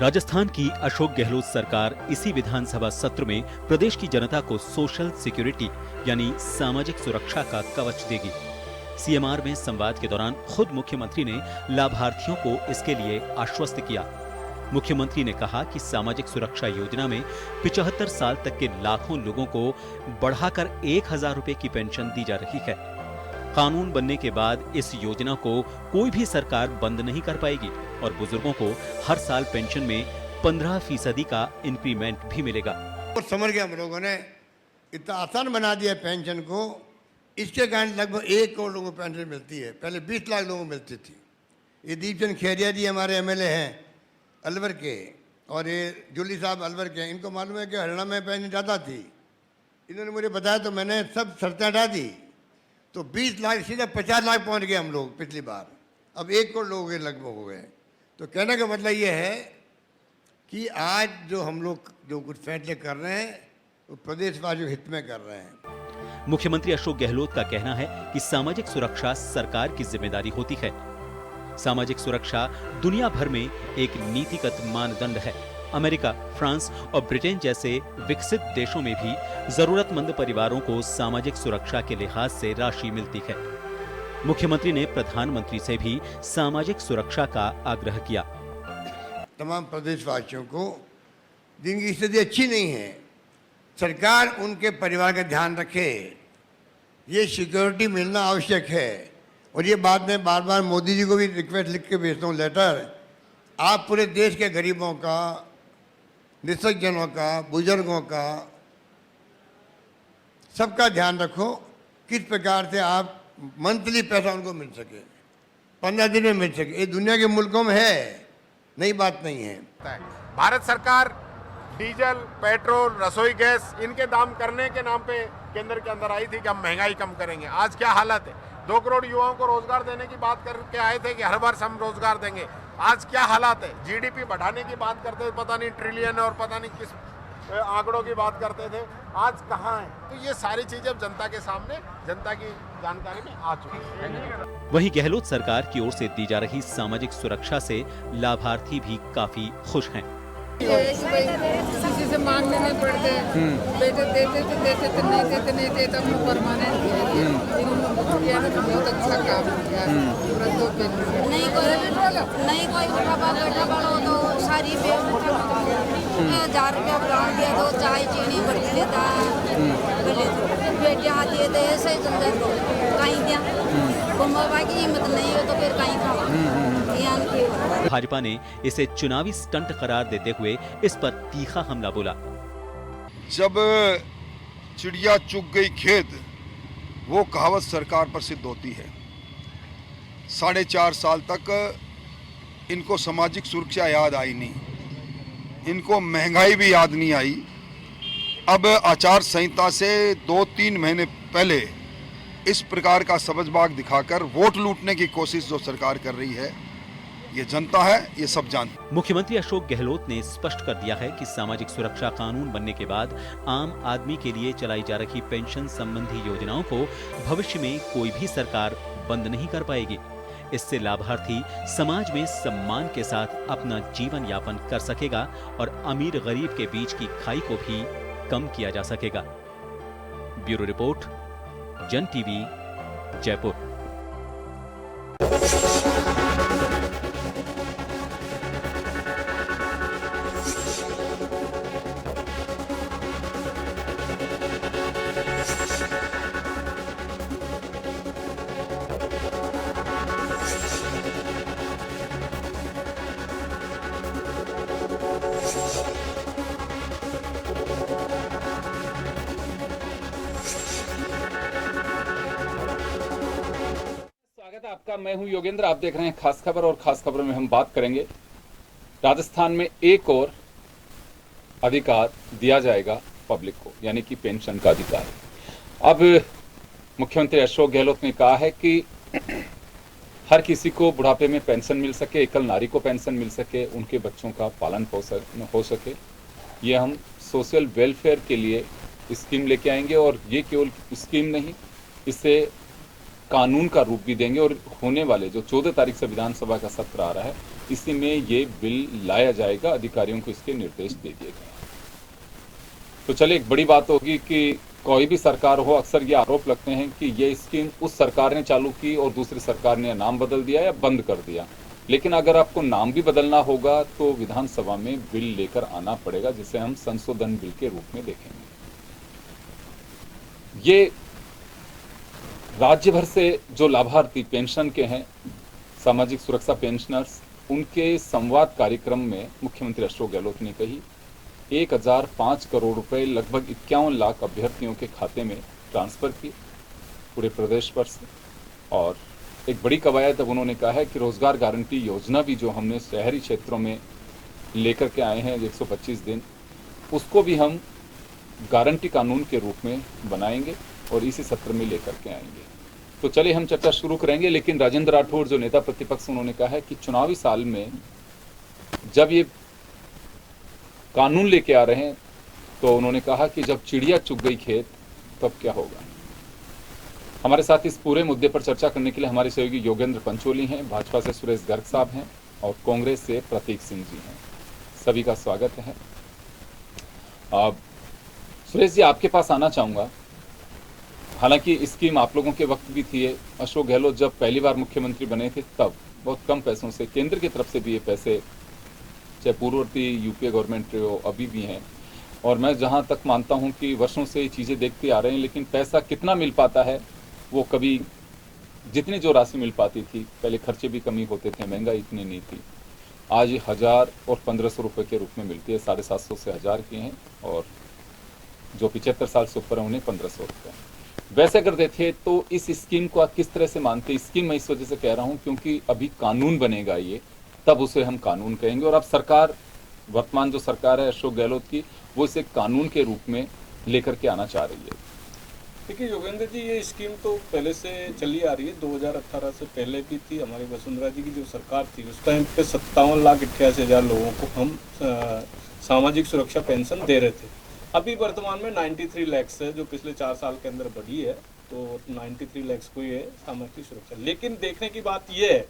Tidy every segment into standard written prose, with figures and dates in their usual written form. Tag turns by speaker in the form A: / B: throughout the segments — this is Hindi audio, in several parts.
A: राजस्थान की अशोक गहलोत सरकार इसी विधानसभा सत्र में प्रदेश की जनता को सोशल सिक्योरिटी यानी सामाजिक सुरक्षा का कवच देगी। सीएमआर में संवाद के दौरान खुद मुख्यमंत्री ने लाभार्थियों को इसके लिए आश्वस्त किया। मुख्यमंत्री ने कहा कि सामाजिक सुरक्षा योजना में 75 साल तक के लाखों लोगों को बढ़ाकर 1000 रुपए की पेंशन दी जा रही है। कानून बनने के बाद इस योजना को कोई भी सरकार बंद नहीं कर पाएगी और बुजुर्गों को हर साल पेंशन में 15% का इंक्रीमेंट भी मिलेगा।
B: और समझ गए हम लोगों ने इतना आसान बना दिया पेंशन को। इसके कारण लगभग 1 करोड़ लोगों को पेंशन मिलती है। पहले 20 लाख लोगों को मिलती थी। ये दीपचंद खेरिया जी हमारे एमएलए हैं अलवर के, और ये जुली साहब अलवर के, इनको मालूम है कि हरियाणा में पेंशन ज़्यादा थी। इन्होंने मुझे बताया तो मैंने सब शर्तें हटा दी, तो 20 लाख सीधा 50 लाख पहुंच गए हम लोग पिछली बार। अब 1 करोड़ लोगों के लगभग हो गए। तो कहने का मतलब ये है कि आज जो हम लोग जो कुछ फैसले कर रहे हैं वो प्रदेशवासियों के हित में कर रहे हैं।
A: मुख्यमंत्री अशोक गहलोत का कहना है कि सामाजिक सुरक्षा सरकार की जिम्मेदारी होती है। सामाजिक सुरक्षा दुनिया भर में एक नीतिगत मानदंड है। अमेरिका, फ्रांस और ब्रिटेन जैसे विकसित देशों में भी जरूरतमंद परिवारों को सामाजिक सुरक्षा के लिहाज से राशि मिलती है। मुख्यमंत्री ने प्रधानमंत्री से भी सामाजिक सुरक्षा का आग्रह किया।
B: तमाम प्रदेशवासियों को जिनकी स्थिति अच्छी नहीं है, सरकार उनके परिवार का ध्यान रखे। ये सिक्योरिटी मिलना आवश्यक है। और ये बात मैं बार बार मोदी जी को भी रिक्वेस्ट लिख के भेजता हूँ लेटर। आप पूरे देश के गरीबों का, निःशक्तजनों का, बुजुर्गों का, सबका ध्यान रखो। किस प्रकार से आप मंथली पैसा उनको मिल सके, 15 दिन में मिल सके। ये दुनिया के मुल्कों में है, नई बात नहीं है।
C: भारत सरकार डीजल, पेट्रोल, रसोई गैस इनके दाम करने के नाम पे केंद्र के अंदर आई थी कि हम महंगाई कम करेंगे। आज क्या हालत है? 2 करोड़ युवाओं को रोजगार देने की बात करके आए थे कि हर वर्ष हम रोजगार देंगे। आज क्या हालात है? जीडीपी बढ़ाने की बात करते थे, पता नहीं ट्रिलियन और पता नहीं किस आंकड़ों की बात करते थे, आज कहाँ है? तो ये सारी चीजें अब जनता के सामने, जनता की जानकारी में आ चुकी है।
A: वहीं गहलोत सरकार की ओर से दी जा रही सामाजिक सुरक्षा से लाभार्थी भी काफी खुश हैं।
D: किसी से मांगने नहीं पड़ते, बेटे देते तो नहीं देते नहीं देते तो परमानेंट बहुत अच्छा काम किया।
E: नहीं कोई बैठा बड़ो तो सारी 1000 रुपया ग्रांट दिया तो चाय चीनी बढ़ती देता है। बेटे हाथ दिए थे ऐसे कहीं दिया घुमा की हिम्मत नहीं हो तो फिर कहीं खावा।
A: भाजपा ने इसे चुनावी स्टंट करार देते हुए इस पर तीखा हमला बोला।
F: जब चिड़िया चुग गई खेत, वो कहावत सरकार पर सिद्ध होती है। 4.5 साल तक इनको सामाजिक सुरक्षा याद आई नहीं, इनको महंगाई भी याद नहीं आई। अब आचार संहिता से 2-3 महीने पहले इस प्रकार का सबजबाग दिखाकर वोट लूटने की कोशिश जो सरकार कर रही है, ये जनता है, ये सब जानती।
A: मुख्यमंत्री अशोक गहलोत ने स्पष्ट कर दिया है कि सामाजिक सुरक्षा कानून बनने के बाद आम आदमी के लिए चलाई जा रही पेंशन संबंधी योजनाओं को भविष्य में कोई भी सरकार बंद नहीं कर पाएगी। इससे लाभार्थी समाज में सम्मान के साथ अपना जीवन यापन कर सकेगा और अमीर गरीब के बीच की खाई को भी कम किया जा सकेगा। ब्यूरो रिपोर्ट, जन टीवी, जयपुर।
G: आपका मैं हूं योगेंद्र, आप देख रहे हैं खास खबर। और खास खबरों में हम बात करेंगे राजस्थान में एक और अधिकार दिया जाएगा पब्लिक को, यानी कि पेंशन का अधिकार। अब मुख्यमंत्री अशोक गहलोत ने कहा है कि हर किसी को बुढ़ापे में पेंशन मिल सके, एकल नारी को पेंशन मिल सके, उनके बच्चों का पालन हो सके। ये हम सोशल वेलफेयर के लिए स्कीम लेके आएंगे और ये केवल स्कीम नहीं, इससे कानून का रूप भी देंगे। और होने वाले जो 14 तारीख से विधानसभा का सत्र आ रहा है, इसी में ये बिल लाया जाएगा, अधिकारियों को इसके निर्देश दे दिए गए। तो चलिए, एक बड़ी बात होगी कि कोई भी सरकार हो, अक्सर ये आरोप लगते हैं कि ये स्कीम उस सरकार ने चालू की और दूसरी सरकार ने नाम बदल दिया या बंद कर दिया। लेकिन अगर आपको नाम भी बदलना होगा तो विधानसभा में बिल लेकर आना पड़ेगा, जिसे हम संशोधन बिल के रूप में देखेंगे। ये राज्य भर से जो लाभार्थी पेंशन के हैं, सामाजिक सुरक्षा पेंशनर्स, उनके संवाद कार्यक्रम में मुख्यमंत्री अशोक गहलोत ने कही 1005 करोड़ रुपए लगभग 51 लाख अभ्यर्थियों के खाते में ट्रांसफर किए पूरे प्रदेश भर से। और एक बड़ी कवायद अब उन्होंने कहा है कि रोजगार गारंटी योजना भी जो हमने शहरी क्षेत्रों में लेकर के आए हैं 125 दिन, उसको भी हम गारंटी कानून के रूप में बनाएंगे और इसी सत्र में लेकर के आएंगे। तो चलिए हम चर्चा शुरू करेंगे, लेकिन राजेंद्र राठौड़ जो नेता प्रतिपक्ष, उन्होंने कहा है कि चुनावी साल में जब ये कानून लेके आ रहे हैं तो उन्होंने कहा कि जब चिड़िया चुग गई खेत तब क्या होगा। हमारे साथ इस पूरे मुद्दे पर चर्चा करने के लिए हमारे सहयोगी योगेंद्र पंचोली हैं, भाजपा से सुरेश गर्ग साहब हैं और कांग्रेस से प्रतीक सिंह जी हैं। सभी का स्वागत है। सुरेश जी, आपके पास आना चाहूंगा। हालांकि स्कीम आप लोगों के वक्त भी थी, अशोक गहलोत जब पहली बार मुख्यमंत्री बने थे तब बहुत कम पैसों से, केंद्र की तरफ से भी ये पैसे, चाहे पूर्ववर्ती यूपीए गवर्नमेंट अभी भी हैं, और मैं जहां तक मानता हूं कि वर्षों से ये चीज़ें देखते आ रहे हैं, लेकिन पैसा कितना मिल पाता है वो कभी, जितनी जो राशि मिल पाती थी पहले, खर्चे भी कमी होते थे, महंगाई इतनी नहीं थी, आज 1000 और 1500 रुपये के रूप में मिलती है। 750 से 1000 की हैं और जो 75 साल से ऊपर है उन्हें 1500 रुपये। वैसे अगर देखे तो इस स्कीम को आप किस तरह से मानते हैं? स्कीम मैं इस वजह से कह रहा हूं क्योंकि अभी कानून बनेगा ये, तब उसे हम कानून कहेंगे, और अब सरकार, वर्तमान जो सरकार है अशोक गहलोत की, वो इसे कानून के रूप में लेकर के आना चाह रही है।
H: देखिए योगेंद्र जी, ये स्कीम तो पहले से चली आ रही है, 2018 से पहले भी थी। हमारी वसुंधरा जी की जो सरकार थी उस टाइम पे 57,88,000 लोगों को हम सामाजिक सुरक्षा पेंशन दे रहे थे। अभी वर्तमान में 93 लाख है, जो पिछले 4 साल के अंदर बढ़ी है, तो 93 लाख को ये सामाजिक सुरक्षा। लेकिन देखने की बात ये है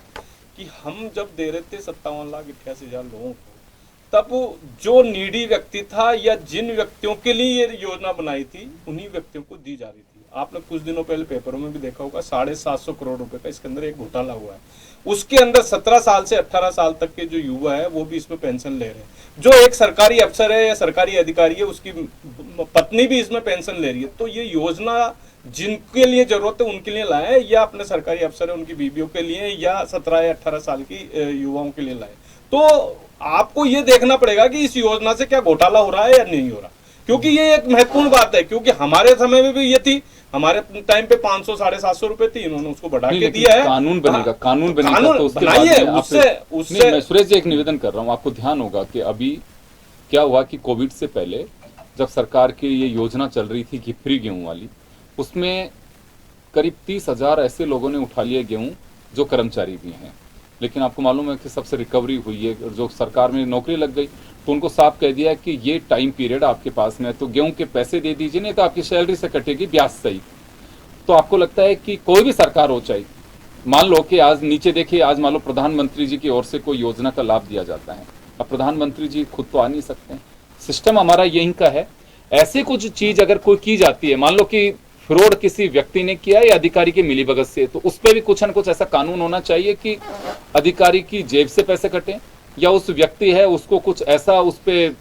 H: कि हम जब दे रहे थे 57,88,000 लोगों को, तब जो नीडी व्यक्ति था या जिन व्यक्तियों के लिए ये योजना बनाई थी, उन्हीं व्यक्तियों को दी जा रही थी। आपने कुछ दिनों पहले पेपरों में भी देखा होगा, 750 करोड़ रुपए का इसके अंदर एक घोटाला हुआ है। उसके अंदर 17 साल से 18 साल तक के जो युवा है वो भी इसमें पेंशन ले रहे हैं। जो एक सरकारी अफसर है या सरकारी अधिकारी है, उसकी पत्नी भी इसमें पेंशन ले रही है। तो ये योजना जिनके लिए जरूरत है उनके लिए लाए, या अपने सरकारी अफसर है उनकी बीवियों के लिए, या 17 या 18 साल की युवाओं के लिए लाए। तो आपको ये देखना पड़ेगा कि इस योजना से क्या घोटाला हो रहा है या नहीं हो रहा, क्योंकि ये एक महत्वपूर्ण बात है। क्योंकि हमारे समय में भी ये थी, हमारे टाइम पे 500 750 रुपए थी, इन्होंने उसको बढ़ा के दिया है।
G: कानून बनेगा, कानून बनेगा तो उसके बाद उससे मैं सुरेश जी एक निवेदन कर रहा हूँ, आपको ध्यान होगा कि अभी क्या हुआ कि कोविड से पहले जब सरकार की ये योजना चल रही थी फ्री गेहूं वाली, उसमें करीब 30,000 ऐसे लोगों ने उठा लिए गेहूं जो कर्मचारी भी हैं। लेकिन आपको मालूम है कि सबसे रिकवरी हुई है, जो सरकार में नौकरी लग गई तो उनको साफ कह दिया कि ये टाइम पीरियड आपके पास में है, तो गेहूं के पैसे दे दीजिए, नहीं तो आपकी सैलरी से कटेगी ब्याज सही। तो आपको लगता है कि कोई भी सरकार हो चाहे, मान लो कि आज नीचे देखिए, आज मान लो प्रधानमंत्री जी की ओर से कोई योजना का लाभ दिया जाता है, अब प्रधानमंत्री जी खुद तो आ नहीं सकते, सिस्टम हमारा यही का है। ऐसे कुछ चीज अगर कोई की जाती है, मान लो कि फ्रॉड किसी व्यक्ति ने किया या अधिकारी की मिलीभगत से, तो उस पर भी कुछ न कुछ ऐसा कानून होना चाहिए कि अधिकारी की जेब से पैसे कटें, या उस व्यक्ति है उसको कुछ ऐसा उस पर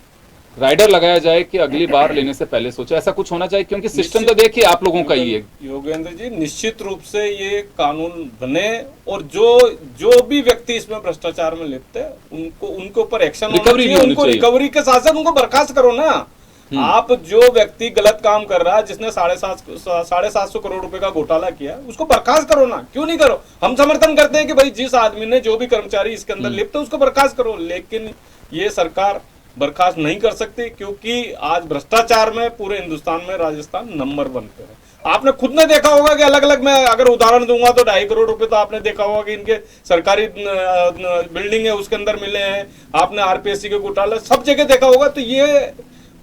G: राइडर लगाया जाए कि अगली बार लेने से पहले सोचे, ऐसा कुछ होना चाहिए। क्योंकि सिस्टम तो देखिए आप लोगों का ही है।
H: योगेंद्र जी, निश्चित रूप से ये कानून बने, और जो भी व्यक्ति इसमें भ्रष्टाचार में लिप्त है उनके ऊपर एक्शन होना चाहिए। उनको रिकवरी के साथ साथ उनको बर्खास्त करो ना। आप जो व्यक्ति गलत काम कर रहा है, जिसने 750 करोड़ रुपए का घोटाला किया, उसको बर्खास्त करो ना। क्यों नहीं करो? हम समर्थन करते हैं कि भाई जिस आदमी ने, जो भी कर्मचारी इसके अंदर लिप्त है, उसको बर्खास्त करो। लेकिन ये सरकार बर्खास्त नहीं कर सकती, क्योंकि आज भ्रष्टाचार में पूरे हिंदुस्तान में राजस्थान नंबर 1 पे है। आपने खुद ने देखा होगा कि अलग अलग, मैं अगर उदाहरण दूंगा तो 2.5 करोड़ रुपए तो आपने देखा होगा कि इनके सरकारी बिल्डिंग है उसके अंदर मिले हैं। आपने आरपीएससी के घोटाला सब जगह देखा होगा। तो ये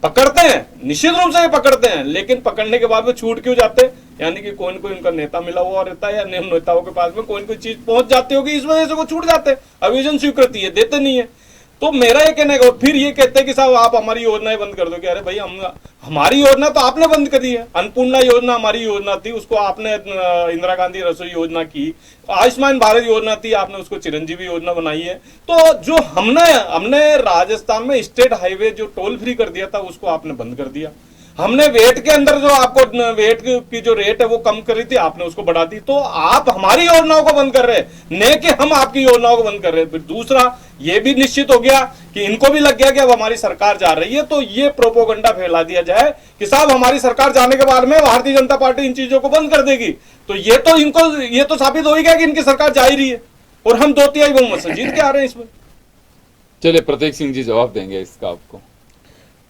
H: पकड़ते हैं, निश्चित रूप से ये पकड़ते हैं, लेकिन पकड़ने के बाद वो छूट क्यों जाते हैं? यानी कि कोई न कोई उनका नेता मिला हुआ रहता है या निम्न नेताओं के पास में कोई न कोई चीज पहुंच जाती होगी, इस वजह से वो छूट जाते हैं, अभियोजन स्वीकृति है, देते नहीं है। तो मेरा ये कहने का, फिर ये कहते हैं कि साहब आप हमारी योजनाएं बंद कर दो। कि अरे भाई हमारी योजना तो आपने बंद कर दी है। अन्नपूर्णा योजना हमारी योजना थी, उसको आपने इंदिरा गांधी रसोई योजना की। आयुष्मान भारत योजना थी, आपने उसको चिरंजीवी योजना बनाई है। तो जो हमने राजस्थान में स्टेट हाईवे जो टोल फ्री कर दिया था, उसको आपने बंद कर दिया। हमने वेट के अंदर जो आपको वेट की जो रेट है वो कम करी थी, आपने उसको बढ़ा दी। तो आप हमारी योजनाओं को बंद कर रहे हैं, न कि हम आपकी योजनाओं को बंद कर रहे हैं। फिर दूसरा ये भी निश्चित हो गया कि इनको भी लग गया कि अब हमारी सरकार जा रही है, तो ये प्रोपोगंडा फैला दिया जाए कि साहब हमारी सरकार जाने के बाद में भारतीय जनता पार्टी इन चीजों को बंद कर देगी। तो ये तो साबित हो ही गया कि इनकी सरकार जा ही रही है और हम 2/3 बहुमत से जीत के आ रहे हैं इसमें।
G: चलिए प्रतीक सिंह जी जवाब देंगे इसका आपको।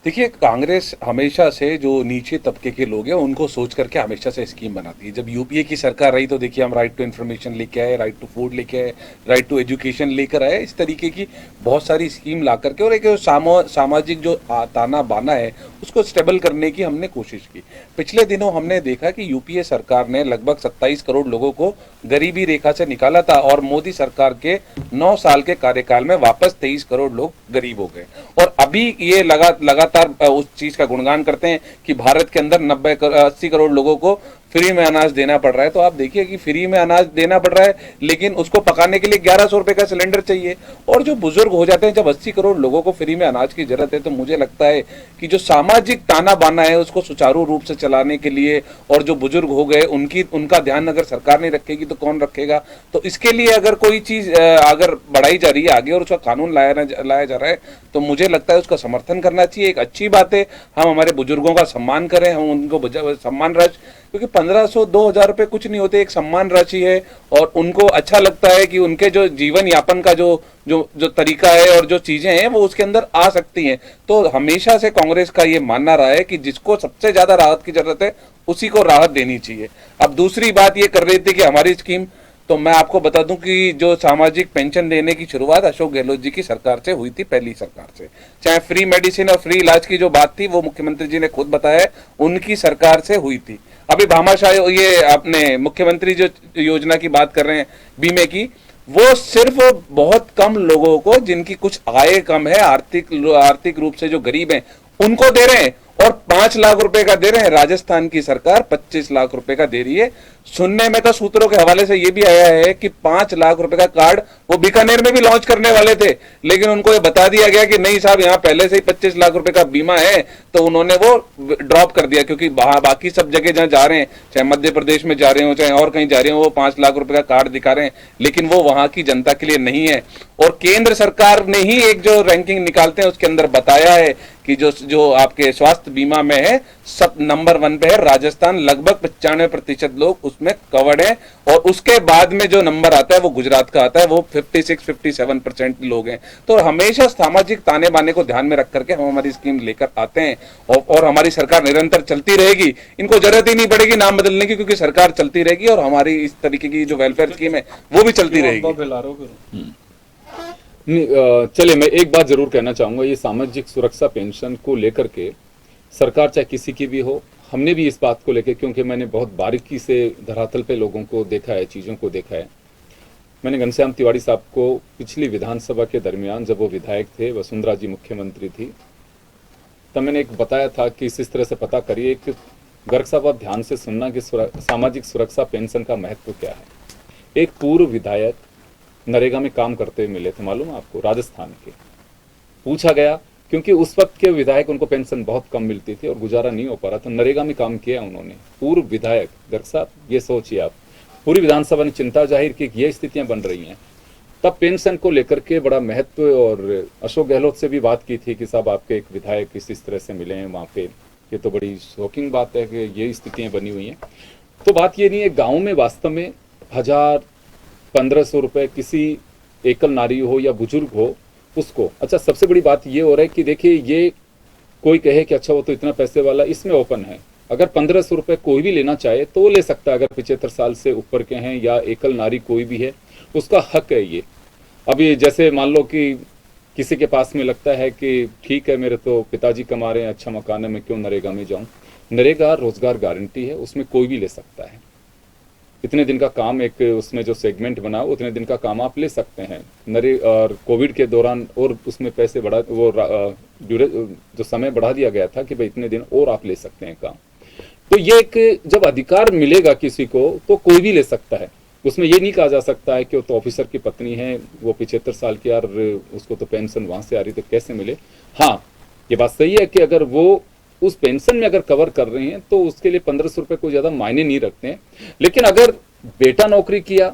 I: देखिए, कांग्रेस हमेशा से जो नीचे तबके के लोग हैं उनको सोच करके हमेशा से स्कीम बनाती है। जब यूपीए की सरकार रही तो देखिए हम राइट टू इन्फॉर्मेशन लेके आए, राइट टू फूड लेके आए, राइट टू एजुकेशन लेकर आए। इस तरीके की बहुत सारी स्कीम ला करके और एक सामाजिक जो ताना बाना है उसको स्टेबल करने की हमने कोशिश की। पिछले दिनों हमने देखा कि यूपीए सरकार ने लगभग 27 करोड़ लोगों को गरीबी रेखा से निकाला था और मोदी सरकार के 9 साल के कार्यकाल में वापस 23 करोड़ लोग गरीब हो गए। और अभी ये लगातार उस चीज का गुणगान करते हैं कि भारत के अंदर 80 करोड़ लोगों को फ्री में अनाज देना पड़ रहा है। तो आप देखिए कि फ्री में अनाज देना पड़ रहा है, लेकिन उसको पकाने के लिए 1100 रुपए का सिलेंडर चाहिए। और जो बुजुर्ग हो जाते हैं, जब 80 करोड़ लोगों को फ्री में अनाज की जरूरत है, तो मुझे लगता है कि जो सामाजिक ताना बाना है उसको सुचारू रूप से चलाने के लिए, और जो बुजुर्ग हो गए उनका ध्यान अगर सरकार नहीं रखेगी तो कौन रखेगा। तो इसके लिए अगर कोई चीज अगर बढ़ाई जा रही है आगे और उसका कानून लाया जा रहा है, तो मुझे लगता है उसका समर्थन करना चाहिए। एक अच्छी बात है, हम हमारे बुजुर्गों का सम्मान करें, हम उनको सम्मान राशि, क्योंकि 1500-2000 रुपए कुछ नहीं होते, एक सम्मान राशि है। और उनको अच्छा लगता है कि उनके जो जीवन यापन का जो तरीका है और जो चीजें हैं वो उसके अंदर आ सकती हैं। तो हमेशा से कांग्रेस का ये मानना रहा है कि जिसको सबसे ज्यादा राहत की जरूरत है उसी को राहत देनी चाहिए। अब दूसरी बात ये कर रही थी कि हमारी स्कीम, तो मैं आपको बता दूं कि जो सामाजिक पेंशन देने की शुरुआत अशोक गहलोत जी की सरकार से हुई थी, पहली सरकार से। चाहे फ्री मेडिसिन और फ्री इलाज की जो बात थी वो मुख्यमंत्री जी ने खुद बताया उनकी सरकार से हुई थी। अभी भामाशाह ये अपने मुख्यमंत्री जो योजना की बात कर रहे हैं बीमे की, वो सिर्फ बहुत कम लोगों को जिनकी कुछ आय कम है, आर्थिक रूप से जो गरीब हैं उनको दे रहे हैं, और 5 लाख रुपए का दे रहे हैं। राजस्थान की सरकार 25 लाख रुपए का दे रही है। सुनने में तो सूत्रों के हवाले से ये भी आया है कि 5 लाख रुपए का कार्ड वो बीकानेर में भी लॉन्च करने वाले थे, लेकिन उनको ये बता दिया गया कि नहीं साहब, यहाँ पहले से ही 25 लाख रुपए का बीमा है, तो उन्होंने वो ड्रॉप कर दिया। क्योंकि बाकी सब जगह जहां जा रहे हैं, चाहे मध्य प्रदेश में जा रहे हो चाहे और कहीं जा रहे हो, वो 5 लाख रुपए का कार्ड दिखा रहे हैं, लेकिन वो वहां की जनता के लिए नहीं है। और केंद्र सरकार ने ही एक जो रैंकिंग निकालते हैं उसके अंदर बताया है कि जो आपके स्वास्थ्य बीमा में है, सब नंबर 1 पे है राजस्थान। लगभग 95% लोग उसमें कवर्ड है, और उसके बाद में जो नंबर आता है वो गुजरात का आता है, वो 56-57% लोग हैं। तो हमेशा सामाजिक ताने बाने को ध्यान में रख करके हम हमारी स्कीम लेकर आते हैं, और हमारी सरकार निरंतर चलती रहेगी। इनको जरूरत ही नहीं पड़ेगी नाम बदलने की, क्योंकि सरकार चलती रहेगी और हमारी इस तरीके की जो वेलफेयर स्कीम है वो भी चलती रहेगी।
G: चलिए, मैं एक बात जरूर कहना चाहूंगा, ये सामाजिक सुरक्षा पेंशन को लेकर के सरकार चाहे किसी की भी हो, हमने भी इस बात को लेकर, क्योंकि मैंने बहुत बारीकी से धरातल पे लोगों को देखा है, चीज़ों को देखा है। मैंने घनश्याम तिवारी साहब को पिछली विधानसभा के दरमियान, जब वो विधायक थे, वसुंधरा जी मुख्यमंत्री थी, तब मैंने एक बताया था कि इस तरह से पता करिए कि गर्ग साहब आप ध्यान से सुनना कि सामाजिक सुरक्षा पेंशन का महत्व क्या है। एक पूर्व विधायक नरेगा में काम करते हुए मिले थे, मालूम है आपको, राजस्थान के। पूछा गया, क्योंकि उस वक्त के विधायक उनको पेंशन बहुत कम मिलती थी और गुजारा नहीं हो पा रहा था, नरेगा में काम किया उन्होंने। पूर्व विधायक गर्ग साहब, ये सोचिए आप, पूरी विधानसभा ने चिंता जाहिर की कि ये स्थितियां बन रही हैं। तब पेंशन को लेकर के बड़ा महत्व, और अशोक गहलोत से भी बात की थी कि साहब आपके एक विधायक इस तरह से मिले हैं वहाँ पे, ये तो बड़ी शॉकिंग बात है कि ये स्थितियाँ बनी हुई हैं। तो बात ये नहीं है, गाँव में वास्तव में 1000-1500 रुपये किसी एकल नारी हो या बुजुर्ग हो उसको, अच्छा सबसे बड़ी बात ये हो रहा है कि देखिए, ये कोई कहे कि अच्छा वो तो इतना पैसे वाला, इसमें ओपन है, अगर 1500 रुपये कोई भी लेना चाहे तो वो ले सकता है, अगर 75 साल से ऊपर के हैं या एकल नारी कोई भी है, उसका हक है ये। अभी जैसे मान लो कि किसी के पास में लगता है कि ठीक है, मेरे तो पिताजी कमा रहे हैं, अच्छा मकान है, मैं क्यों नरेगा में जाऊं, नरेगा रोजगार गारंटी है, उसमें कोई भी ले सकता है। इतने दिन का काम, एक उसमें जो सेगमेंट बना उतने दिन का काम आप ले सकते हैं। और कोविड के दौरान और उसमें पैसे बढ़ा, वो जो समय बढ़ा दिया गया था कि भाई इतने दिन और आप ले सकते हैं काम। तो ये एक जब अधिकार मिलेगा किसी को तो कोई भी ले सकता है। उसमें ये नहीं कहा जा सकता है कि वो तो ऑफिसर की पत्नी है, वो 75 साल की, यार उसको तो पेंशन वहां से आ रही तो कैसे मिले। हाँ, ये बात सही है कि अगर वो उस पेंशन में अगर कवर कर रहे हैं तो उसके लिए 1500 रुपए कोई ज्यादा मायने नहीं रखते हैं। लेकिन अगर बेटा नौकरी किया,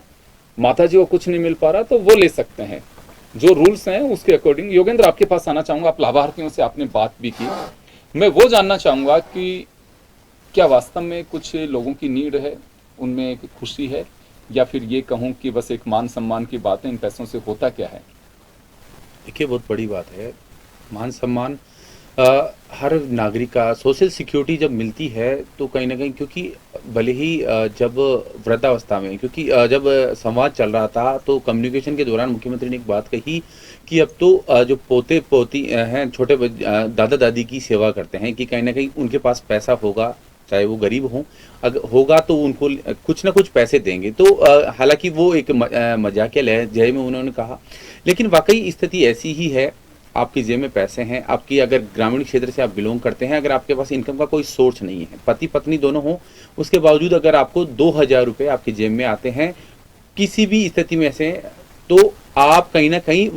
G: माताजी को कुछ नहीं मिल पा रहा, तो वो ले सकते हैं। जो रूल्स हैं उसके अकॉर्डिंग। योगेंद्र, आपके पास आना चाहूंगा, आप लाभार्थियों से आपने बात भी की, मैं वो जानना चाहूंगा कि क्या वास्तव में कुछ लोगों की नीड है, उनमें एक खुशी है, या फिर ये कहूं कि बस एक मान सम्मान की बात है, इन पैसों से होता क्या है?
J: देखिए, बहुत बड़ी बात है मान सम्मान। हर नागरिक का सोशल सिक्योरिटी जब मिलती है तो कहीं ना कहीं, क्योंकि भले ही जब वृद्धावस्था में, क्योंकि जब संवाद चल रहा था तो कम्युनिकेशन के दौरान मुख्यमंत्री ने एक बात कही कि अब तो जो पोते पोती हैं, छोटे दादा दादी की सेवा करते हैं, कि कहीं ना कहीं उनके पास पैसा होगा, चाहे वो गरीब हों, अगर होगा तो उनको कुछ ना कुछ पैसे देंगे। तो हालांकि वो एक मजाकिया लहजे में उन्होंने कहा, लेकिन वाकई स्थिति ऐसी ही है। आपकी जेब में पैसे हैं, आपकी अगर ग्रामीण क्षेत्र से आप बिलोंग करते हैं, अगर आपके पास इनकम का कोई सोर्स नहीं है, पति पत्नी दोनों हो, उसके बावजूद अगर आपको 2000 रुपये आपकी जेब में आते हैं किसी भी स्थिति में से, तो आप कहीं ना कहीं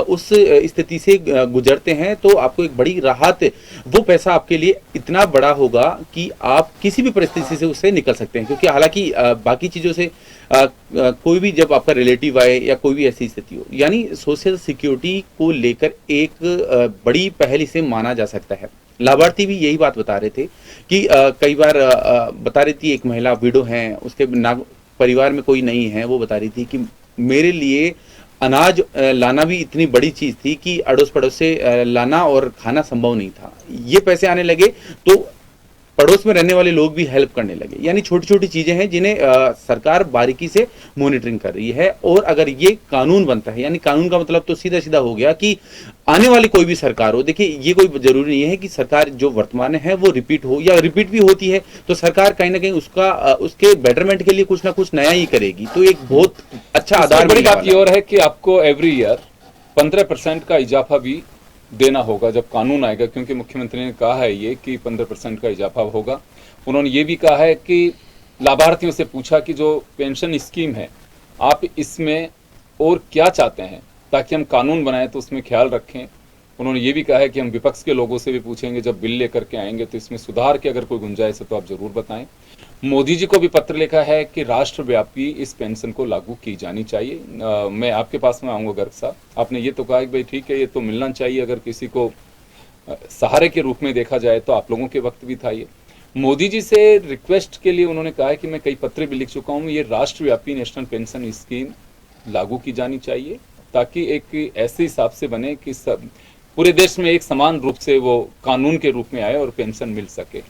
J: उस स्थिति से गुजरते हैं तो आपको एक बड़ी राहत, वो पैसा आपके लिए इतना बड़ा होगा कि आप किसी भी परिस्थिति से उससे निकल सकते हैं। क्योंकि हालांकि बाकी चीज़ों से कोई भी, जब आपका रिलेटिव आए या कोई भी ऐसी स्थिति हो, यानी सोशल सिक्योरिटी को लेकर एक बड़ी पहल इसे माना जा सकता है। लाभार्थी भी यही बात बता रहे थे कि कई बार बता रही थी, एक महिला विडो हैं, उसके परिवार में कोई नहीं है, वो बता रही थी कि मेरे लिए अनाज लाना भी इतनी बड़ी चीज थी कि अड़ोस पड़ोस से लाना और खाना संभव नहीं था। ये पैसे आने लगे तो पड़ोस में रहने वाले लोग भी हेल्प करने लगे। यानी छोटी छोटी चीजें हैं जिन्हें सरकार बारीकी से मॉनिटरिंग कर रही है। और अगर ये कानून बनता है, यानी कानून का मतलब तो सीधा सीधा हो गया कि आने वाली कोई भी सरकार हो, देखिए ये कोई जरूरी नहीं है कि सरकार जो वर्तमान है वो रिपीट हो, या रिपीट भी होती है तो सरकार कहीं ना कहीं उसके बेटरमेंट के लिए कुछ ना कुछ नया ही करेगी। तो एक बहुत अच्छा आधार।
G: बड़ी बात ये और है कि आपको एवरी ईयर 15% का इजाफा भी देना होगा जब कानून आएगा, क्योंकि मुख्यमंत्री ने कहा है ये कि 15% का इजाफा होगा। उन्होंने ये भी कहा है कि लाभार्थियों से पूछा कि जो पेंशन स्कीम है आप इसमें और क्या चाहते हैं ताकि हम कानून बनाएं तो उसमें ख्याल रखें। उन्होंने ये भी कहा है कि हम विपक्ष के लोगों से भी पूछेंगे, जब बिल लेकर के आएंगे तो इसमें सुधार की अगर कोई गुंजाइश है तो आप जरूर बताएं। मोदी जी को भी पत्र लिखा है कि राष्ट्रव्यापी इस पेंशन को लागू की जानी चाहिए। मैं आपके पास में आऊंगा गर्ग साहब, आपने ये तो कहा कि भाई ठीक है ये तो मिलना चाहिए, अगर किसी को सहारे के रूप में देखा जाए तो आप लोगों के वक्त भी था ये। मोदी जी से रिक्वेस्ट के लिए उन्होंने कहा है कि मैं कई पत्र भी लिख चुका हूँ, ये राष्ट्रव्यापी नेशनल पेंशन स्कीम लागू की जानी चाहिए ताकि एक ऐसे हिसाब से बने कि सब पूरे देश में एक समान रूप से वो कानून के रूप में आए और पेंशन मिल सके।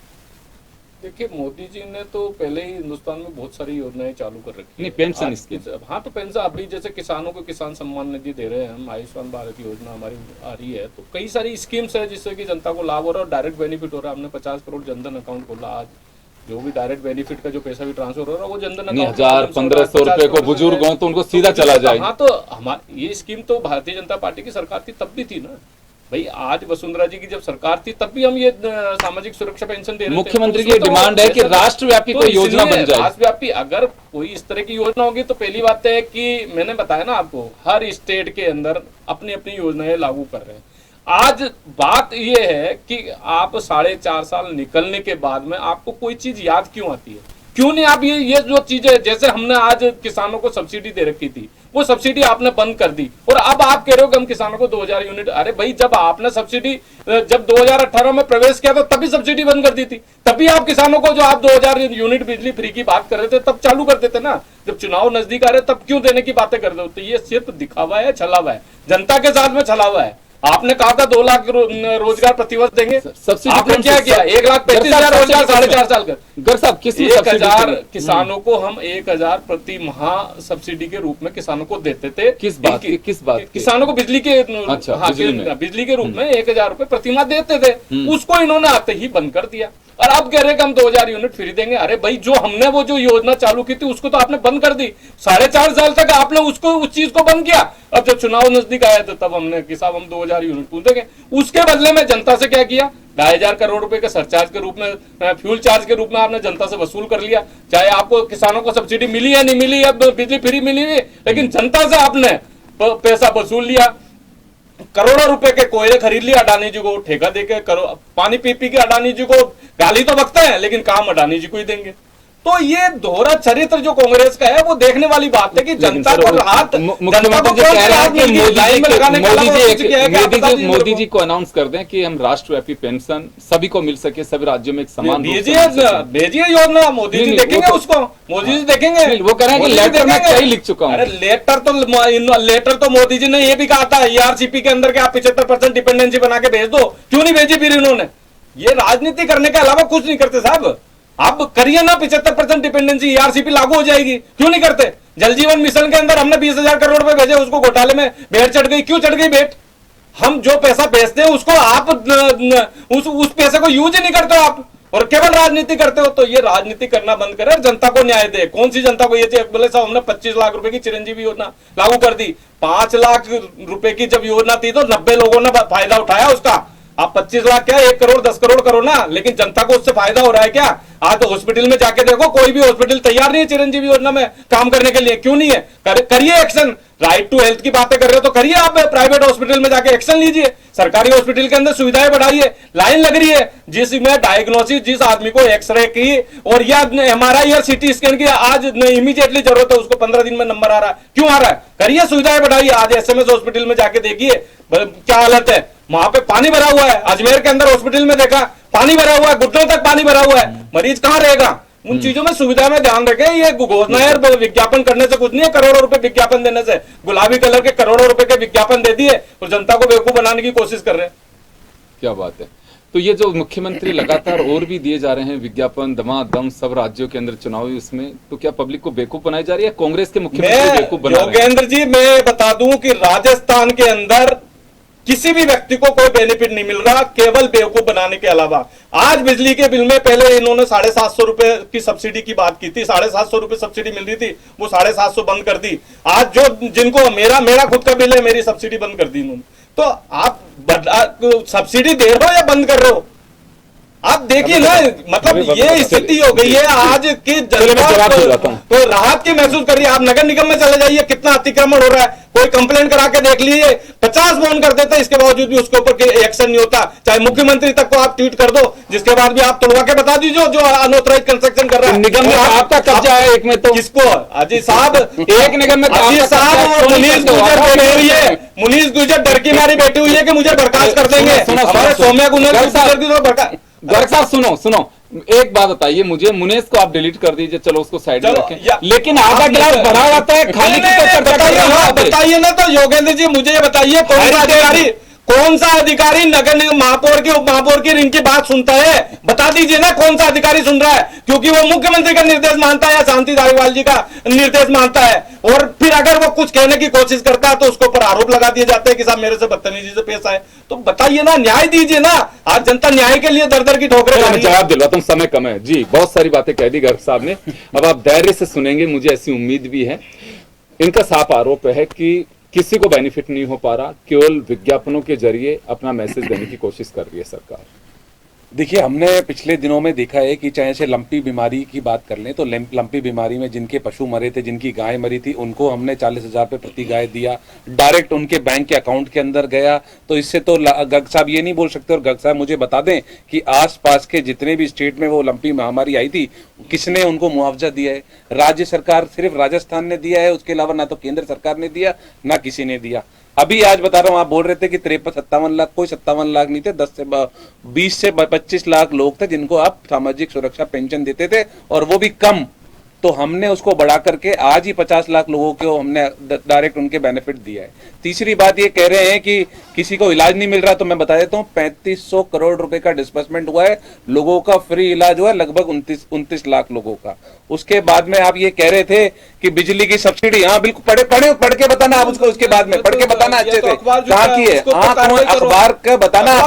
H: देखिए, मोदी जी ने तो पहले ही हिंदुस्तान में बहुत सारी योजनाएं चालू कर रखी
G: नहीं पेंशन स्कीम।
H: हाँ, तो पेंशन अभी जैसे किसानों को किसान सम्मान निधि दे रहे हैं हम, आयुष्मान भारत योजना हमारी आ रही है, तो कई सारी स्कीम्स है जिससे कि जनता को लाभ हो रहा है और डायरेक्ट बेनिफिट हो रहा है। हमने 50 करोड़ जनधन अकाउंट खोला, आज जो भी डायरेक्ट बेनिफिट का जो पैसा भी ट्रांसफर हो रहा है वो जनधन अकाउंट
G: 1000-1500 रुपए को बुजुर्ग हो तो उनको सीधा चला जाए।
H: हाँ, तो हमारी ये स्कीम तो भारतीय जनता पार्टी की सरकार थी तब भी थी ना भाई। आज वसुंधरा जी की जब सरकार थी तब भी हम ये सामाजिक सुरक्षा पेंशन दे रहे थे।
G: मुख्यमंत्री की डिमांड है कि राष्ट्रव्यापी कोई योजना बन जाए।
H: राष्ट्रव्यापी अगर कोई इस तरह की योजना होगी तो पहली बात है कि मैंने बताया ना आपको, हर स्टेट के अंदर अपनी अपनी योजनाएं लागू कर रहे हैं। आज बात ये है कि आप 4.5 साल निकलने के बाद में आपको कोई चीज याद क्यों आती है, क्यों नहीं आप ये जो चीजें, जैसे हमने आज किसानों को सब्सिडी दे रखी थी वो सब्सिडी आपने बंद कर दी और अब आप कह रहे हो कि हम किसानों को 2000 यूनिट। अरे भाई, जब आपने सब्सिडी जब 2018 में प्रवेश किया था तभी सब्सिडी बंद कर दी थी, तभी आप किसानों को जो आप 2000 यूनिट बिजली फ्री की बात कर रहे थे तब चालू कर देते ना। जब चुनाव नजदीक आ रहे तब क्यों देने की बातें कर रहे हो? तो ये सिर्फ दिखावा है, छलावा है, जनता के साथ में छलावा है। आपने कहा था 2 लाख रोजगार प्रतिवर्ष देंगे,
J: सब्सिडी
H: आपने क्या किया? 1,35,000 रोजगार 4.5 साल का।
J: गर साहब किस
H: 1,000 किसानों को हम 1,000 प्रति माह सब्सिडी के रूप में किसानों को देते थे।
J: किस बात की?
H: किसानों को बिजली के,
J: अच्छा,
H: हाँ, बिजली के रूप में 1,000 रुपए प्रति माह देते थे, उसको इन्होंने आते ही बंद कर दिया और अब कह रहे कि हम 2,000 यूनिट फ्री देंगे। अरे भाई, जो हमने वो जो योजना चालू की थी उसको तो आपने बंद कर दी। 4.5 साल तक आपने उसको उस चीज को बंद किया। अब जब चुनाव नजदीक आया तो तब हमने कि साहब हम 2,000 यूनिट पूछ देंगे। उसके बदले में जनता से क्या किया? 2,500 करोड़ रुपए के सरचार्ज के रूप में, फ्यूल चार्ज के रूप में आपने जनता से वसूल कर लिया। चाहे आपको किसानों को सब्सिडी मिली या नहीं मिली, अब बिजली फ्री मिली, लेकिन जनता से आपने पैसा वसूल लिया। करोड़ों रुपए के कोयले खरीद लिया अडानी जी को, ठेका देके पानी पी के अडानी जी को गाली तो बकते हैं लेकिन काम अडानी जी को ही देंगे। तो ये दोहरा चरित्र जो कांग्रेस का है वो देखने वाली बात है कि जनता को राहत,
J: मोदी जी को अनाउंस कर दें कि हम राष्ट्रव्यापी पेंशन सभी को मिल सके, सभी राज्यों में एक समान
H: भेजिए योजना। मोदी जी देखेंगे उसको, मोदी जी देखेंगे।
J: वो कह रहे हैं कि लेटर में कई लिख चुका हूं।
H: अरे लेटर तो मोदी जी ने ये भी कहा था ERCP के अंदर के आप 75% डिपेंडेंसी बना के भेज दो। क्यों नहीं भेजी फिर इन्होंने? ये राजनीति करने के अलावा कुछ नहीं करते साहब। आप करिए ना, 75% डिपेंडेंसी, ERCP लागू हो जाएगी। क्यों नहीं करते? जल जीवन मिशन के अंदर हमने 20,000 करोड़ रुपए भेजे, उसको घोटाले में भेड़ चढ़ गई। क्यों चढ़ गई भेड़? हम जो पैसा भेजते हैं उसको आप उस पैसे को यूज ही नहीं करते हो आप, और केवल राजनीति करते हो। तो ये राजनीति करना बंद करे, जनता को न्याय दे। कौन सी जनता को ये चाहिए? बोले साहब हमने 25 लाख रुपए की चिरंजीवी योजना लागू कर दी। 5 लाख रुपए की जब योजना थी तो 90 लोगों ने फायदा उठाया उसका। आप 25 लाख क्या 1 करोड़ 10 करोड़ करो ना, लेकिन जनता को उससे फायदा हो रहा है क्या? आज तो हॉस्पिटल में जाके देखो, कोई भी हॉस्पिटल तैयार नहीं है चिरंजीवी योजना में काम करने के लिए। क्यों नहीं है? करिए एक्शन। राइट टू हेल्थ की बातें कर रहे हो तो करिए, आप प्राइवेट हॉस्पिटल में जाके एक्शन लीजिए। सरकारी हॉस्पिटल के अंदर सुविधाएं बढ़ाइए। लाइन लग रही है जिसमें डायग्नोसिस, जिस आदमी को एक्सरे की और या MRI या CT स्कैन की आज इमीडिएटली जरूरत है, उसको 15 दिन में नंबर आ रहा है। क्यों आ रहा है? करिए, सुविधाएं बढ़ाइए। आज SMS हॉस्पिटल में जाके देखिए क्या हालत है, वहां पे पानी भरा हुआ है। अजमेर के अंदर हॉस्पिटल में देखा, पानी भरा हुआ है, घुटनों तक पानी भरा हुआ है। मरीज कहां रहेगा? उन चीजों में, सुविधा में ध्यान रखें। ये घोषणाएं और विज्ञापन करने से कुछ नहीं है। करोड़ों रुपए विज्ञापन देने से, गुलाबी कलर के करोड़ों रुपए के विज्ञापन दे दिए और जनता को बेवकूफ बनाने की कोशिश कर रहे हैं।
J: क्या बात है। तो ये जो मुख्यमंत्री लगातार और भी दिए जा रहे हैं विज्ञापन, दमादम सब राज्यों के अंदर चुनावी, उसमें तो क्या पब्लिक को बेवकूफ बनाई जा रही है? कांग्रेस के मुख्यमंत्री बेवकूफ बना रहे हैं?
H: योगेंद्र जी, मैं बता दूं कि राजस्थान के अंदर किसी भी व्यक्ति को कोई बेनिफिट नहीं मिल रहा, केवल बेवकूफ बनाने के अलावा। आज बिजली के बिल में पहले इन्होंने 750 रुपए की सब्सिडी की बात की थी, 750 रुपए सब्सिडी मिल रही थी, वो 750 बंद कर दी। आज जो जिनको मेरा खुद का बिल है, मेरी सब्सिडी बंद कर दी इन्होंने। तो आप सब्सिडी दे रहे हो या बंद कर रहे हो? आप देखिए ना, मतलब ये स्थिति हो गई है आज की जनता तो राहत की महसूस कर रही है। आप नगर निगम में चले जाइए, कितना अतिक्रमण हो रहा है। कोई कंप्लेंट करा के देख लीजिए, 50 फोन कर देते हैं, इसके बावजूद भी उसके ऊपर एक्शन नहीं होता। चाहे मुख्यमंत्री तक को आप ट्वीट कर दो, जिसके बाद भी आप तोड़वा के बता दीजिए जो अनऑथराइज्ड कंस्ट्रक्शन कर रहा है।
J: निगम में आपका कब्जा है एक में, तो
H: किसको? अजीत साहब
J: एक निगम में
H: अजीत साहब और मुनीष गुजर बैठी हुई है। मुनीष गुजर डर की मारी बैठी हुई है कि मुझे बर्खास्त कर देंगे। सौम्या गुजर
J: गर्ग साहब सुनो, एक बात बताइए मुझे, मुनेश को आप डिलीट कर दीजिए, चलो उसको साइड में रखें, लेकिन आधा गिलास भरा रहता है, खाली
H: बताइए ना। तो योगेंद्र जी मुझे ये बताइए, कौन सा अधिकारी नगर निगम महापौर की उप महापौर की इनकी बात सुनता है? बता दीजिए ना कौन सा अधिकारी सुन रहा है, क्योंकि वो मुख्यमंत्री का निर्देश मानता है या शांति धारीवाल जी का निर्देश मानता है। और फिर अगर वो कुछ कहने की कोशिश करता है तो उसके ऊपर आरोप लगा दिए जाते हैं कि साहब मेरे से बदतमीजी से पेश आए। तो बताइए ना, न्याय दीजिए ना। आज जनता न्याय के लिए दर दर की ठोकरें।
J: जवाब दिलवाता हूं, समय कम है जी, बहुत सारी बातें कह दी गर्ग साहब ने, अब आप धैर्य से सुनेंगे, मुझे ऐसी उम्मीद भी है। इनका साफ आरोप है कि किसी को बेनिफिट नहीं हो पा रहा, केवल विज्ञापनों के जरिए अपना मैसेज देने की कोशिश कर रही है सरकार।
I: देखिए, हमने पिछले दिनों में देखा है कि चाहे से लंपी बीमारी की बात कर लें तो लंपी बीमारी में जिनके पशु मरे थे, जिनकी गाय मरी थी, उनको हमने 40,000 रुपये प्रति गाय दिया, डायरेक्ट उनके बैंक के अकाउंट के अंदर गया। तो इससे तो गर्ग साहब ये नहीं बोल सकते, और गर्ग साहब मुझे बता दें कि आसपास के जितने भी स्टेट में वो लंपी महामारी आई थी, किसने उनको मुआवजा दिया है? राज्य सरकार, सिर्फ राजस्थान ने दिया है, उसके अलावा ना तो केंद्र सरकार ने दिया, ना किसी ने दिया। अभी आज बता रहा हूं, आप बोल रहे थे कि 53-57 लाख, कोई 57 लाख नहीं थे, 20 से 25 लाख लोग थे जिनको आप सामाजिक सुरक्षा पेंशन देते थे, और वो भी कम तो हमने उसको बढ़ा करके आज ही 50 लाख लोगों को हमने डायरेक्ट उनके बेनिफिट दिया है। तीसरी बात ये कह रहे हैं कि किसी को इलाज नहीं मिल रहा, तो मैं बता देता हूँ 3500 करोड़ रुपए का डिस्बर्समेंट हुआ है, लोगों का फ्री इलाज हुआ है लगभग 29 लाख लोगों का। उसके बाद में आप ये कह रहे थे कि बिजली की सब्सिडी, हाँ बिल्कुल पढ़ के बताना आप उसको, उसके बाद में पढ़ के बताना अच्छे से कहाँ की है, हाँ कौन अखबार का बताना,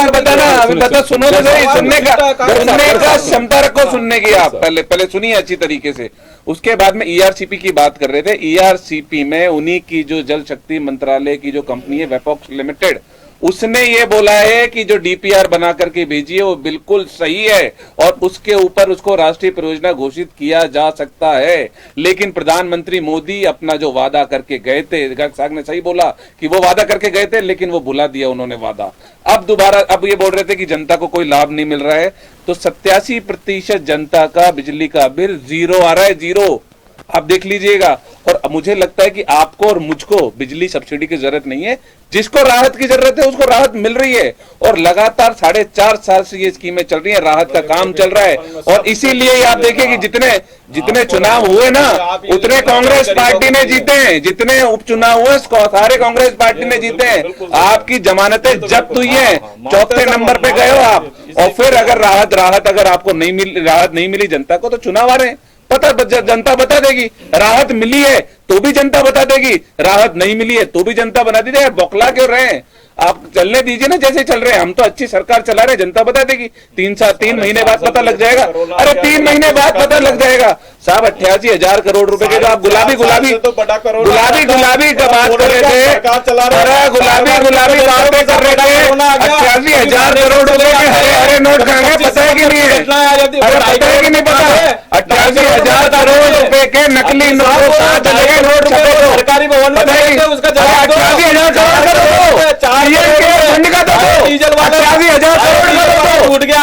I: बताना अभी बता, सुनो तो सही, सुनने का क्षमता रखो सुनने की, आप पहले सुनिए अच्छी तरीके से। उसके बाद में ईआरसीपी की बात कर रहे थे। ईआरसीपी में उन्हीं की जो जल शक्ति मंत्रालय की जो कंपनी है वेपॉक्स लिमिटेड, उसने ये बोला है कि जो डीपीआर बना करके भेजी है वो बिल्कुल सही है और उसके ऊपर उसको राष्ट्रीय परियोजना घोषित किया जा सकता है। लेकिन प्रधानमंत्री मोदी अपना जो वादा करके गए थे, गर्ग साहब ने सही बोला कि वो वादा करके गए थे लेकिन वो भुला दिया उन्होंने वादा। अब दोबारा अब ये बोल रहे थे कि जनता को कोई लाभ नहीं मिल रहा है, तो 87% जनता का बिजली का बिल जीरो आ रहा है, जीरो। आप देख लीजिएगा। और मुझे लगता है कि आपको और मुझको बिजली सब्सिडी की जरूरत नहीं है, जिसको राहत की जरूरत है उसको राहत मिल रही है। और लगातार 4.5 साल से ये स्कीमें चल रही है, राहत का काम चल रहा है। और इसीलिए आप देखिए कि जितने चुनाव हुए ना उतने कांग्रेस पार्टी ने जीते हैं, जितने उपचुनाव हुए सारे कांग्रेस पार्टी ने जीते हैं। आपकी जमानतें जब्त हुई है, चौथे नंबर पे गए हो आप। और फिर अगर राहत अगर आपको राहत नहीं मिली जनता को, तो चुनाव आ रहे हैं, जनता बता देगी। राहत मिली है तो भी जनता बता देगी, राहत नहीं मिली है तो भी जनता बता देगी। बौखला क्यों रहे हैं आप, चलने दीजिए ना जैसे चल रहे हैं। हम तो अच्छी सरकार चला रहे हैं, जनता बता देगी। 3 महीने बाद पता लग जाएगा। अरे 3 महीने बाद पता लग जाएगा साहब। 88,000 करोड़ रुपए के जो आप गुलाबी का बात कर रहे थे, अरे गुलाबी बातें कर रहे थे। 88,000 करोड़ रुपए के हरे नोट कहां पता है कि नहीं है? अरे पता है कि नहीं पता? 88,000 करोड़ रुपए के नकली नोट कहां चले गए? नोट सरकारी भवन में 88,000 करोड़ फंड का दो, डीजल 88,000 करोड़ छूट गया।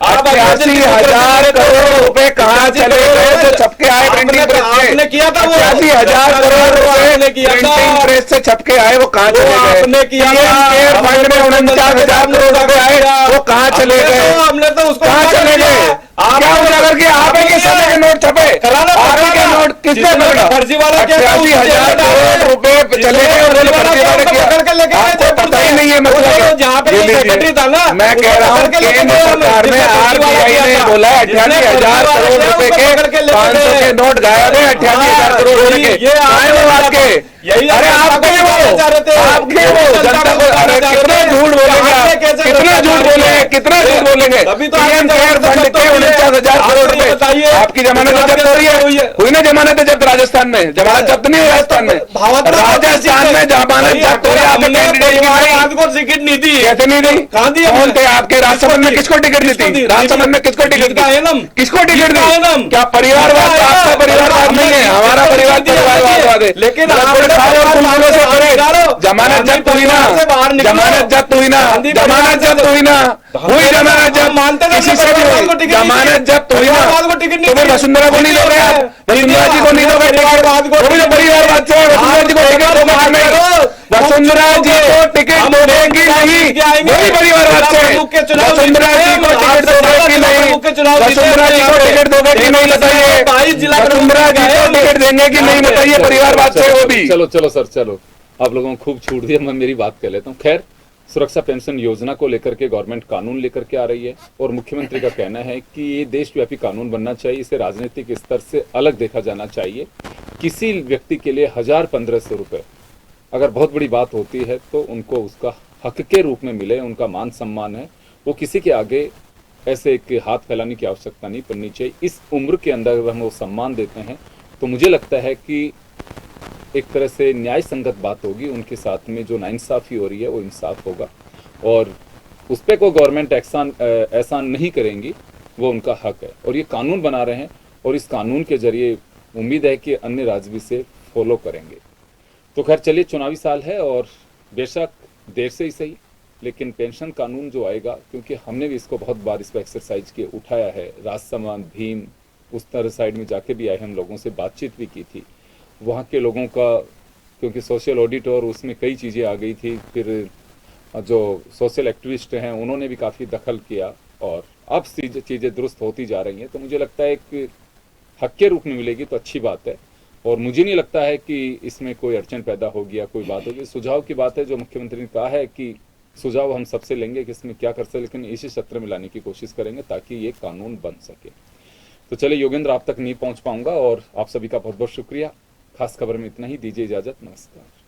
I: 88,000 करोड़ रुपए कहाँ चले गए जो छपके आए प्रिंटिंग प्रेस से? आपने किया था वो 88,000 करोड़ रुपए प्रिंटिंग प्रेस से छपके आए, वो कहाँ चले गए? आपने किया था फंड में 49,000 करोड़ रुपए आए, वो कहाँ चले गए? हमने तो उसको कहाँ चले गए? क्या उजागर किया? आप ही के समय के नोट छपे, आप ही के नोट किसने पकड़ा? फर्जी वाला 88,000 करोड़ रुपए चले गए और फर्जी वाले किया, आपको पता ही नहीं है। मतलब जहाँ पे सेक्रेटरी था ना, मैं कह रहा हूँ केंद्र सरकार में आरबीआई ने बोला 88,000 करोड़ रुपए के 500 के नोट गायब है। 88,000 करोड़ रुपए के वो आपके, अरे आपके वो जनता को, अरे कितने झूठ बोलेंगे, कितना झूठ बोलेंगे। पीएम केयर फंड के 49,000 करोड़ रुपए, आपकी जमानत जब्त हो रही है, हुई ना जमानत जब्त राजस्थान में? जमानत जब्त नहीं हुई राजस्थान में, राजस्थान में जमानत जब्त हो रही है। टिकट नहीं दी, कैसे नहीं दी? कौन थे आपके राजसमंद में? किसको टिकट दी थी? राजसमंद में किसको टिकट दी? किसको टिकट दी? क्या परिवारवाद? आपका परिवारवाद नहीं है, हमारा परिवारवाद है। लेकिन जमानत जब्त हुई ना, जमानत जब्त हुई ना, जमानत जब्त हुई ना, हुई जमानत जब्त, मानते किसी से भी जमानत जब्त हुई ना, तो फिर वसुंधरा को नहीं दोगे आप? वसुंधरा जी को नहीं दोगे टिकट? वो भी तो परिवारवाद से वसुंधरा जी को टिकट दोगे? वसुंधरा जी को टिकट दोगे कि नहीं? वही परिवारवाद से वसुंधरा जी को टिकट दोगे कि नहीं? वसुंधरा जी को टिकट दोगे कि नहीं बताइए? वसुंधरा जी को टिकट देंगे कि नहीं बताइए? परिवारवाद से वो भी।
G: चलो सर, चलो आप लोगों को खूब छूट दिया, मैं मेरी बात कर लेता हूँ। खैर, सुरक्षा पेंशन योजना को लेकर के गवर्नमेंट कानून लेकर के आ रही है और मुख्यमंत्री का कहना है कि ये देशव्यापी कानून बनना चाहिए, इसे राजनीतिक स्तर से अलग देखा जाना चाहिए। किसी व्यक्ति के लिए 1,000-1,500 रुपए अगर बहुत बड़ी बात होती है तो उनको उसका हक के रूप में मिले, उनका मान सम्मान है, वो किसी के आगे ऐसे एक हाथ फैलाने की आवश्यकता नहीं पड़नी चाहिए। इस उम्र के अंदर अगर हम वो सम्मान देते हैं तो मुझे लगता है कि एक तरह से न्याय संगत बात होगी। उनके साथ में जो नाइंसाफ़ी हो रही है वो इंसाफ होगा और उस पर कोई गवर्नमेंट एहसान नहीं करेंगी, वो उनका हक है। और ये कानून बना रहे हैं और इस कानून के जरिए उम्मीद है कि अन्य राज्य भी इसे फॉलो करेंगे। तो खैर चलिए, चुनावी साल है और बेशक देर से ही सही, लेकिन पेंशन कानून जो आएगा, क्योंकि हमने भी इसको बहुत बार इस पर एक्सरसाइज किए, उठाया है, राजसमंद, भीम, उस तरह साइड में जाके भी आए, हम लोगों से बातचीत भी की थी वहाँ के लोगों का, क्योंकि सोशल ऑडिट और उसमें कई चीज़ें आ गई थी। फिर जो सोशल एक्टिविस्ट हैं उन्होंने भी काफ़ी दखल किया और अब चीज़ें दुरुस्त होती जा रही हैं। तो मुझे लगता है कि हक के रूप में मिलेगी तो अच्छी बात है। और मुझे नहीं लगता है कि इसमें कोई अड़चन पैदा होगी या कोई बात होगी। सुझाव की बात है, जो मुख्यमंत्री ने कहा है कि सुझाव हम सबसे लेंगे कि इसमें क्या कर सकते, लेकिन इसी सत्र में लाने की कोशिश करेंगे ताकि ये कानून बन सके। तो चले योगेंद्र, आप तक नहीं पहुंच पाऊंगा और आप सभी का बहुत बहुत शुक्रिया। खास खबर में इतना ही, दीजिए इजाजत, नमस्कार।